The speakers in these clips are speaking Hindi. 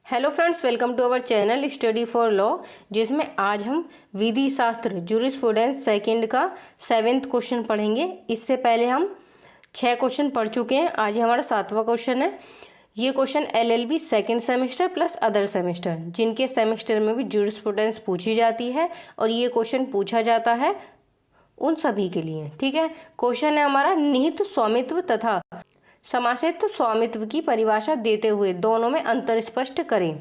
Hello friends, welcome to our channel study for law, जिसमें आज हम विधि शास्त्र जूरिस्प्रूडेंस सेकंड का 7वां क्वेश्चन पढ़ेंगे। इससे पहले हम 6 क्वेश्चन पढ़ चुके हैं। आज ये हमारा 7वां क्वेश्चन है। ये question LLB second semester plus other semester, जिनके सेमेस्टर में भी जूरिस्प्रूडेंस पूछी जाती है और ये क्वेश्चन पूछा जाता है उन सभी के लिए। ठीक है, क्वेश्चन है हमारा, निहित स्वामित्व तथा समाश्रित स्वामित्व की परिभाषा देते हुए दोनों में अंतर स्पष्ट करें।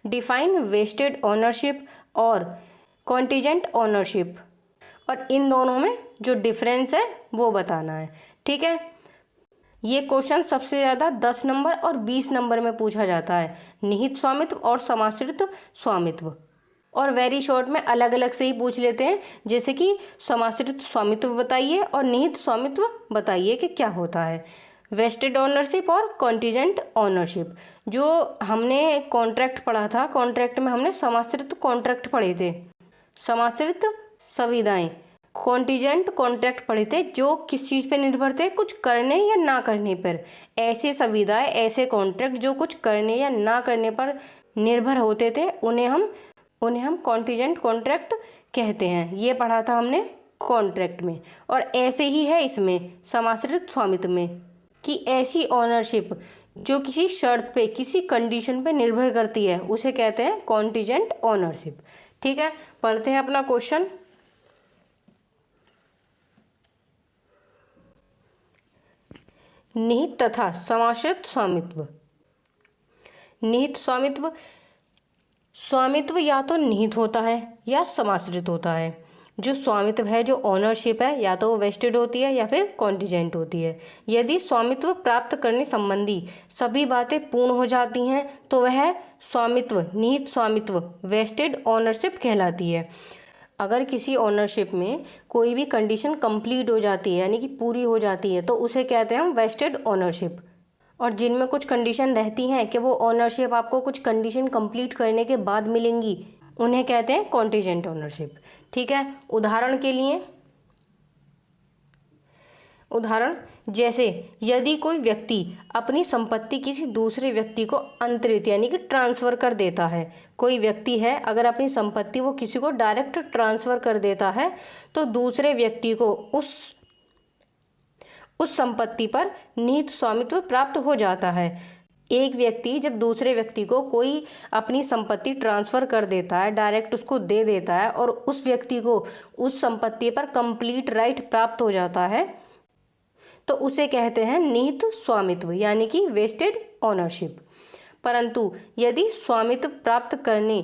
डिफाइन वेस्टेड ओनरशिप और कॉन्टिजेंट ओनरशिप, और इन दोनों में जो डिफरेंस है वो बताना है। ठीक है, ये क्वेश्चन सबसे ज़्यादा 10 नंबर और 20 नंबर में पूछा जाता है, निहित स्वामित्व और समाश्रित स्वामित्व। और वेरी शॉर्ट में अलग अलग से ही पूछ लेते हैं, जैसे कि समाश्रित स्वामित्व बताइए और निहित स्वामित्व बताइए कि क्या होता है। वेस्टेड ओनरशिप और कॉन्टिजेंट ओनरशिप, जो हमने कॉन्ट्रैक्ट पढ़ा था, कॉन्ट्रैक्ट में हमने समाश्रित कॉन्ट्रैक्ट पढ़े थे, समाश्रित संविदाएं। कॉन्टिजेंट कॉन्ट्रैक्ट पढ़े थे जो किस चीज़ पे निर्भर थे, कुछ करने या ना करने पर। ऐसे संविदाएं, ऐसे कॉन्ट्रैक्ट जो कुछ करने या ना करने पर निर्भर होते थे, उन्हें हम कॉन्टिजेंट कॉन्ट्रैक्ट कहते हैं। ये पढ़ा था हमने कॉन्ट्रैक्ट में। और ऐसे ही है इसमें समाश्रित स्वामित्व में, कि ऐसी ओनरशिप जो किसी शर्त पे, किसी कंडीशन पे निर्भर करती है, उसे कहते हैं कॉन्टिजेंट ओनरशिप। ठीक है, पढ़ते हैं अपना क्वेश्चन। निहित तथा समाश्रित स्वामित्व। निहित स्वामित्व, स्वामित्व या तो निहित होता है या समाश्रित होता है। जो स्वामित्व है, जो ओनरशिप है, या तो वो वेस्टेड होती है या फिर कॉन्टिजेंट होती है। यदि स्वामित्व प्राप्त करने संबंधी सभी बातें पूर्ण हो जाती हैं तो वह स्वामित्व, निहित स्वामित्व, वेस्टेड ओनरशिप कहलाती है। अगर किसी ओनरशिप में कोई भी कंडीशन कंप्लीट हो जाती है, यानी कि पूरी हो जाती है, तो उसे कहते हैं हम वेस्टेड ओनरशिप। और जिनमें कुछ कंडीशन रहती हैं कि वो ओनरशिप आपको कुछ कंडीशन कंप्लीट करने के बाद मिलेंगी, उन्हें कहते हैं कॉन्टिजेंट ओनरशिप। ठीक है, उदाहरण के लिए, उदाहरण जैसे यदि कोई व्यक्ति अपनी संपत्ति किसी दूसरे व्यक्ति को अंतरित यानी कि ट्रांसफ़र कर देता है। कोई व्यक्ति है, अगर अपनी संपत्ति वो किसी को डायरेक्ट ट्रांसफ़र कर देता है तो दूसरे व्यक्ति को उस संपत्ति पर निहित स्वामित्व प्राप्त हो जाता है। एक व्यक्ति जब दूसरे व्यक्ति को कोई अपनी संपत्ति ट्रांसफ़र कर देता है, डायरेक्ट उसको दे देता है, और उस व्यक्ति को उस संपत्ति पर कंप्लीट राइट प्राप्त हो जाता है, तो उसे कहते हैं निहित स्वामित्व, यानी कि वेस्टेड ओनरशिप। परंतु यदि स्वामित्व प्राप्त करने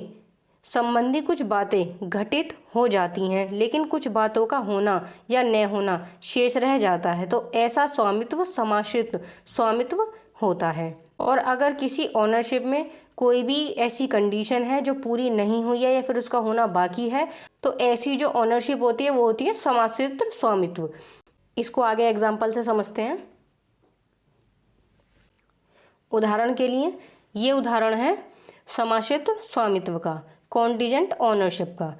संबंधी कुछ बातें घटित हो जाती हैं, लेकिन कुछ बातों का होना या न होना शेष रह जाता है, तो ऐसा स्वामित्व समाश्रित स्वामित्व होता है। और अगर किसी ओनरशिप में कोई भी ऐसी कंडीशन है जो पूरी नहीं हुई है या फिर उसका होना बाकी है, तो ऐसी जो ओनरशिप होती है वो होती है समाश्रित स्वामित्व। इसको आगे एग्जाम्पल से समझते हैं। उदाहरण के लिए, ये उदाहरण है समाश्रित स्वामित्व का, कॉन्टिजेंट ओनरशिप का।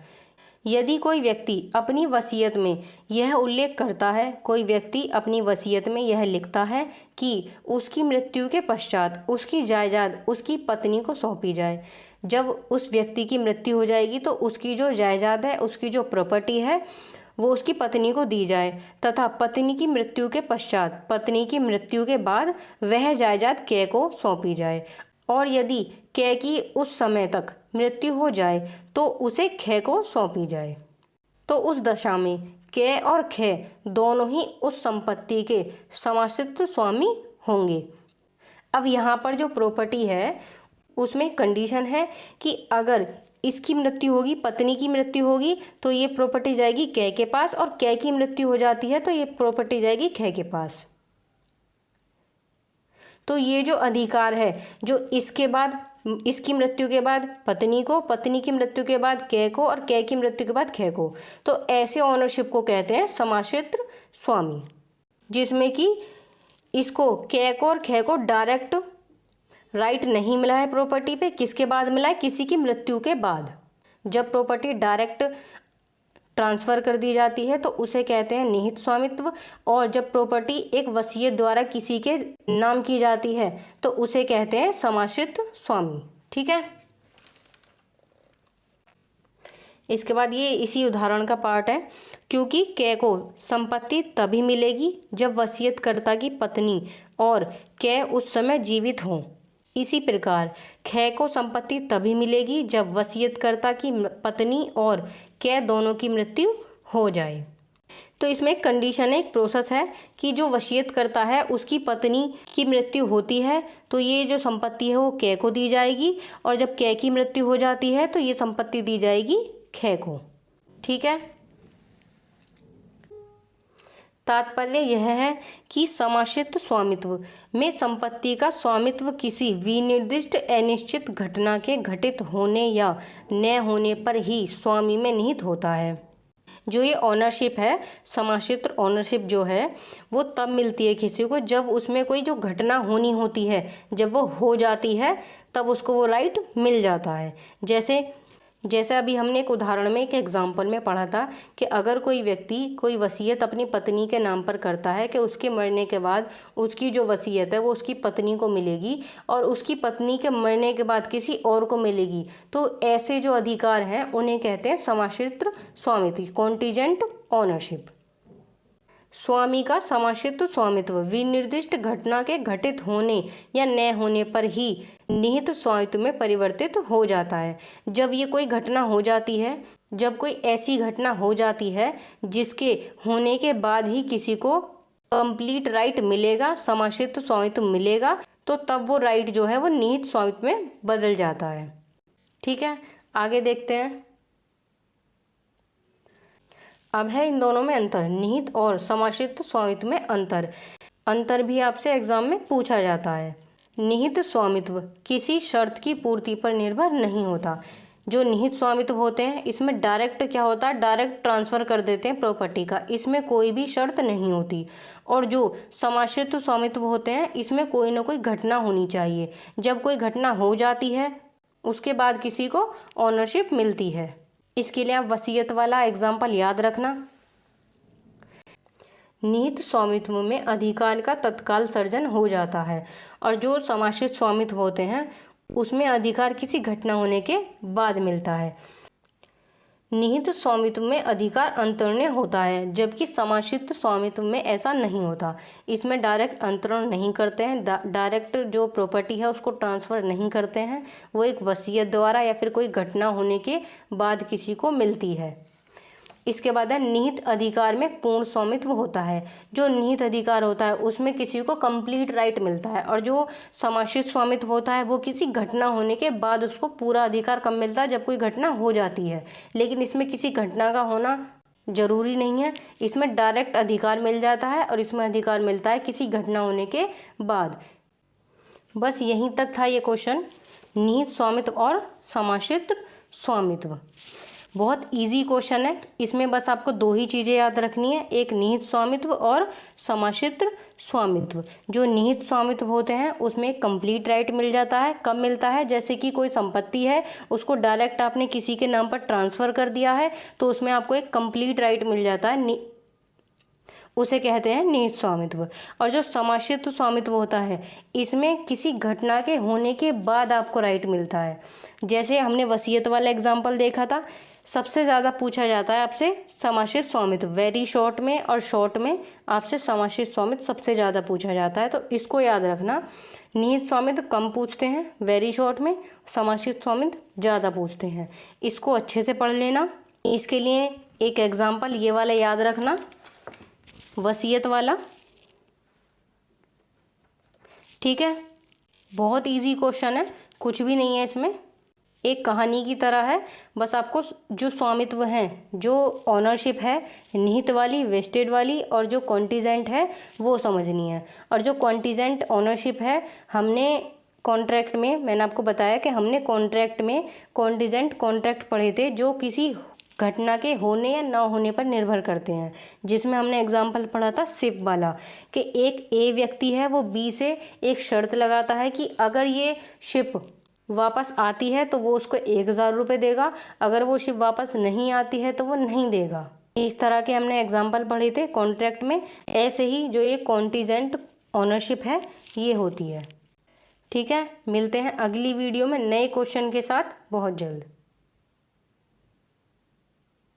यदि कोई व्यक्ति अपनी वसीयत में यह उल्लेख करता है, कोई व्यक्ति अपनी वसीयत में यह लिखता है कि उसकी मृत्यु के पश्चात उसकी जायदाद उसकी पत्नी को सौंपी जाए। जब उस व्यक्ति की मृत्यु हो जाएगी तो उसकी जो जायदाद है, उसकी जो प्रॉपर्टी है, वो उसकी पत्नी को दी जाए, तथा पत्नी की मृत्यु के पश्चात, पत्नी की मृत्यु के बाद वह जायदाद कै को सौंपी जाए। और यदि कै की उस समय तक मृत्यु हो जाए तो उसे खे को सौंपी जाए। तो उस दशा में कै और खे दोनों ही उस संपत्ति के समाश्रित स्वामी होंगे। अब यहाँ पर जो प्रॉपर्टी है उसमें कंडीशन है कि अगर इसकी मृत्यु होगी, पत्नी की मृत्यु होगी, तो ये प्रॉपर्टी जाएगी कै के पास, और कै की मृत्यु हो जाती है तो ये प्रॉपर्टी जाएगी खे के पास। तो ये जो अधिकार है, जो इसके बाद, इसकी मृत्यु के बाद पत्नी को, पत्नी की मृत्यु के बाद कै को, और कै की मृत्यु के बाद खे को, तो ऐसे ओनरशिप को कहते हैं समाश्रित स्वामी, जिसमें कि इसको कै को और खे को डायरेक्ट राइट नहीं मिला है प्रॉपर्टी पे। किसके बाद मिला है? किसी की मृत्यु के बाद। जब प्रॉपर्टी डायरेक्ट ट्रांसफ़र कर दी जाती है तो उसे कहते हैं निहित स्वामित्व, और जब प्रॉपर्टी एक वसीयत द्वारा किसी के नाम की जाती है तो उसे कहते हैं समाश्रित स्वामी। ठीक है। इसके बाद ये इसी उदाहरण का पार्ट है। क्योंकि कै को संपत्ति तभी मिलेगी जब वसीयतकर्ता की पत्नी और कै उस समय जीवित हों, इसी प्रकार कै को संपत्ति तभी मिलेगी जब वसीयतकर्ता की पत्नी और कै दोनों की मृत्यु हो जाए। तो इसमें एक कंडीशन है, एक प्रोसेस है कि जो वसीयत करता है उसकी पत्नी की मृत्यु होती है तो ये जो संपत्ति है वो कै को दी जाएगी, और जब कै की मृत्यु हो जाती है तो ये संपत्ति दी जाएगी कै को। ठीक है। तात्पर्य यह है कि समाश्रित स्वामित्व में संपत्ति का स्वामित्व किसी विनिर्दिष्ट अनिश्चित घटना के घटित होने या न होने पर ही स्वामी में निहित होता है। जो ये ऑनरशिप है, समाश्रित ऑनरशिप जो है वो तब मिलती है किसी को जब उसमें कोई जो घटना होनी होती है, जब वो हो जाती है तब उसको वो राइट मिल जाता है। जैसे अभी हमने एक उदाहरण में, एक एग्जाम्पल में पढ़ा था कि अगर कोई व्यक्ति कोई वसीयत अपनी पत्नी के नाम पर करता है कि उसके मरने के बाद उसकी जो वसीयत है वो उसकी पत्नी को मिलेगी और उसकी पत्नी के मरने के बाद किसी और को मिलेगी, तो ऐसे जो अधिकार हैं उन्हें कहते हैं समाश्रित स्वामित्व, कॉन्टीजेंट ऑनरशिप। स्वामी का समाश्रित स्वामित्व विनिर्दिष्ट घटना के घटित होने या न होने पर ही निहित स्वामित्व में परिवर्तित हो जाता है। जब ये कोई घटना हो जाती है, जब कोई ऐसी घटना हो जाती है जिसके होने के बाद ही किसी को कंप्लीट राइट मिलेगा, समाश्रित स्वामित्व मिलेगा, तो तब वो राइट जो है वो निहित स्वामित्व में बदल जाता है। ठीक है, आगे देखते हैं। अब है इन दोनों में अंतर, निहित और समाश्रित स्वामित्व में अंतर भी आपसे एग्जाम में पूछा जाता है। निहित स्वामित्व किसी शर्त की पूर्ति पर निर्भर नहीं होता। जो निहित स्वामित्व होते हैं इसमें डायरेक्ट क्या होता है, डायरेक्ट ट्रांसफ़र कर देते हैं प्रॉपर्टी का, इसमें कोई भी शर्त नहीं होती। और जो समाश्रित स्वामित्व होते हैं इसमें कोई ना कोई घटना होनी चाहिए, जब कोई घटना हो जाती है उसके बाद किसी को ऑनरशिप मिलती है। इसके लिए आप वसीयत वाला एग्जाम्पल याद रखना। निहित स्वामित्व में अधिकार का तत्काल सर्जन हो जाता है और जो समाश्रित स्वामित्व होते हैं उसमें अधिकार किसी घटना होने के बाद मिलता है। निहित स्वामित्व में अधिकार अंतरणीय होता है, जबकि समाश्रित स्वामित्व में ऐसा नहीं होता। इसमें डायरेक्ट अंतरण नहीं करते हैं, डायरेक्ट जो प्रॉपर्टी है उसको ट्रांसफ़र नहीं करते हैं, वो एक वसीयत द्वारा या फिर कोई घटना होने के बाद किसी को मिलती है। इसके बाद है निहित अधिकार में पूर्ण स्वामित्व होता है। जो निहित अधिकार होता है उसमें किसी को कंप्लीट राइट मिलता है, और जो समाश्रित स्वामित्व होता है वो किसी घटना होने के बाद उसको पूरा अधिकार कब मिलता है, जब कोई घटना हो जाती है। लेकिन इसमें किसी घटना का होना जरूरी नहीं है, इसमें डायरेक्ट अधिकार मिल जाता है और इसमें अधिकार मिलता है किसी घटना होने के बाद। बस यहीं तक था ये क्वेश्चन, निहित स्वामित्व और समाश्रित स्वामित्व। बहुत इजी क्वेश्चन है, इसमें बस आपको दो ही चीज़ें याद रखनी है, एक निहित स्वामित्व और समाश्रित स्वामित्व। जो निहित स्वामित्व होते हैं उसमें कंप्लीट राइट मिल जाता है। कब मिलता है, जैसे कि कोई संपत्ति है उसको डायरेक्ट आपने किसी के नाम पर ट्रांसफ़र कर दिया है तो उसमें आपको एक कंप्लीट राइट मिल जाता है, उसे कहते हैं निहित स्वामित्व। और जो समाश्रित स्वामित्व होता है इसमें किसी घटना के होने के बाद आपको राइट मिलता है। जैसे हमने वसीयत वाला एग्जाम्पल देखा था, सबसे ज़्यादा पूछा जाता है आपसे समाश्रित स्वामित्व, वेरी शॉर्ट में और शॉर्ट में आपसे समाश्रित स्वामित्व सबसे ज़्यादा पूछा जाता है, तो इसको याद रखना। निहित स्वामित्व कम पूछते हैं वेरी शॉर्ट में, समाश्रित स्वामित्व ज़्यादा पूछते हैं। इसको अच्छे से पढ़ लेना। इसके लिए एक एग्जाम्पल ये वाला याद रखना, वसीयत वाला। ठीक है, बहुत इजी क्वेश्चन है, कुछ भी नहीं है इसमें, एक कहानी की तरह है। बस आपको जो स्वामित्व हैं, जो ऑनरशिप है निहित वाली, वेस्टेड वाली, और जो कॉन्टीजेंट है वो समझनी है। और जो कॉन्टीजेंट ऑनरशिप है, हमने कॉन्ट्रैक्ट में, मैंने आपको बताया कि हमने कॉन्ट्रैक्ट में कॉन्टीजेंट कॉन्ट्रैक्ट पढ़े थे जो किसी घटना के होने या ना होने पर निर्भर करते हैं, जिसमें हमने एग्जाम्पल पढ़ा था शिप वाला कि एक ए व्यक्ति है वो बी से एक शर्त लगाता है कि अगर ये शिप वापस आती है तो वो उसको 1000 रुपये देगा, अगर वो शिप वापस नहीं आती है तो वो नहीं देगा। इस तरह के हमने एग्जाम्पल पढ़े थे कॉन्ट्रैक्ट में। ऐसे ही जो ये कॉन्टीजेंट ऑनरशिप है ये होती है। ठीक है, मिलते हैं अगली वीडियो में नए क्वेश्चन के साथ बहुत जल्द।